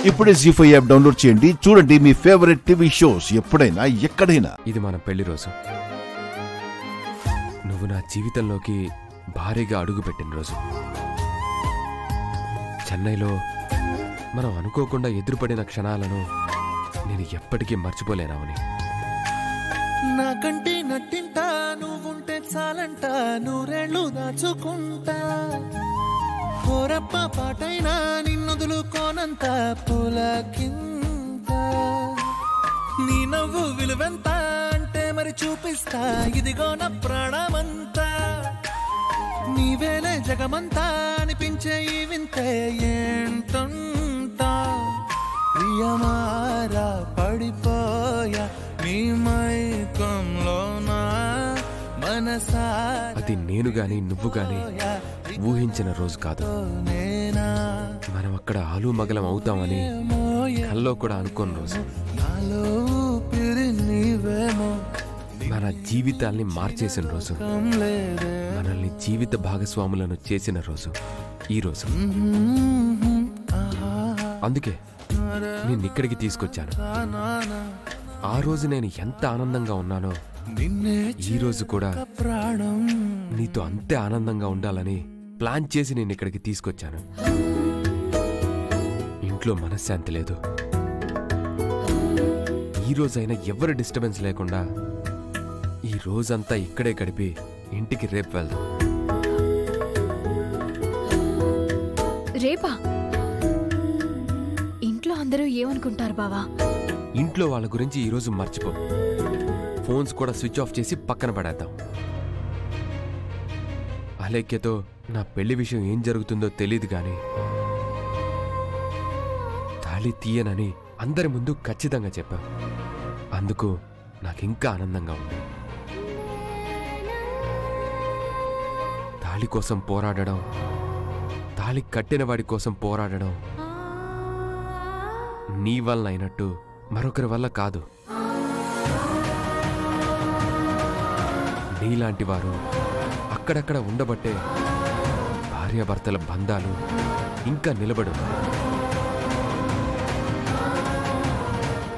ఇప్పుడే జీ5 app download చేయండి. చూడండి మీ ఫేవరెట్ టీవీ షోస్ ఎప్పుడైనా ఎక్కడైనా. ఇది మన పెళ్లి రోజు. నువ్వు నా జీవితంలోకి భారీగా అడుగుపెట్టిన రోజు. చెన్నైలో మనం అనుకోకుండా ఎదురుపడిన క్షణాలను నేను ఎప్పటికీ మర్చిపోలేనావని. నాకంటే నట్టింటా నువ్వుంటే చాలంట, నూరేళ్ళు దాచుకుంటా. కోరప్ప పాటైనా నిన్నొదులుకోనంత పులకింత. నీ నవ్వు విలువెంత అంటే మరి చూపిస్తా, ఇదిగో నా ప్రాణమంతా. నీవేలే జగమంతా అనిపించే ఈ వింతే ఏంటంటా. ప్రియమారా పడిపోయా నీ మైకంలోనా మనసా. అది నేను గాని నువ్వు గాని ఊహించిన రోజు కాదు. మనం అక్కడ ఆలు మగలం అవుతామని కల్లో కూడా అనుకోని రోజు. మన జీవితాల్ని మార్చేసిన రోజు, మనల్ని జీవిత భాగస్వాములను చేసిన రోజు ఈ రోజు. అందుకే నేను ఇక్కడికి తీసుకొచ్చాను. ఆ రోజు నేను ఎంత ఆనందంగా ఉన్నానో ఈ రోజు కూడా నీతో అంతే ఆనందంగా ఉండాలని ప్లాన్ చేసి నేను ఇక్కడికి తీసుకొచ్చాను. ఇంట్లో మనశ్శాంతి లేదు. ఈ రోజైనా ఎవరి డిస్టర్బెన్స్ లేకుండా ఈ రోజంతా ఇక్కడే గడిపి ఇంటికి రేపు వెళ్దాం. రేపా? ఇంట్లో అందరూ ఏమనుకుంటారు బావా? ఇంట్లో వాళ్ళ గురించి ఈరోజు మర్చిపో. ఫోన్స్ కూడా స్విచ్ ఆఫ్ చేసి పక్కన పడేద్దాం. అలేఖ్యతో నా పెళ్లి విషయం ఏం జరుగుతుందో తెలీదు గాని తాళి తీయనని అందరి ముందు ఖచ్చితంగా చెప్పా. అందుకు నాకింకా ఆనందంగా ఉంది. తాళి కోసం పోరాడడం, తాళి కట్టిన వాడి కోసం పోరాడడం నీ వల్ల అయినట్టు మరొకరి వల్ల కాదు. నీలాంటి వారు అక్కడక్కడ ఉండబట్టే భార్యాభర్తల బంధాలు ఇంకా నిలబడు.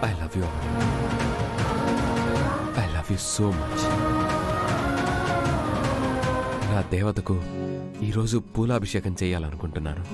I love you. I love you so much. నా దేవతకు ఈరోజు పూలాభిషేకం చేయాలనుకుంటున్నాను.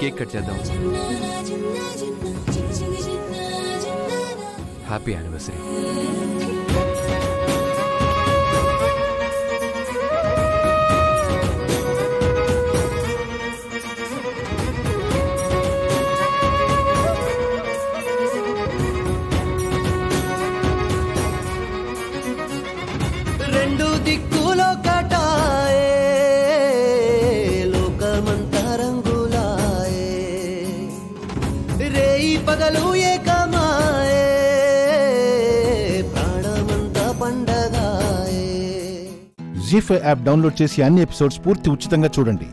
కేక్ కట్ చేద్దాం. Happy anniversary. రెండు దిక్కులో కటాయే లోకమంతా రంగులాయే, రేయి పగలు ఏకమాయే ప్రాణమంతా పండగాయే. జీ5 యాప్ డౌన్లోడ్ చేసి అన్ని ఎపిసోడ్స్ పూర్తి ఉచితంగా చూడండి.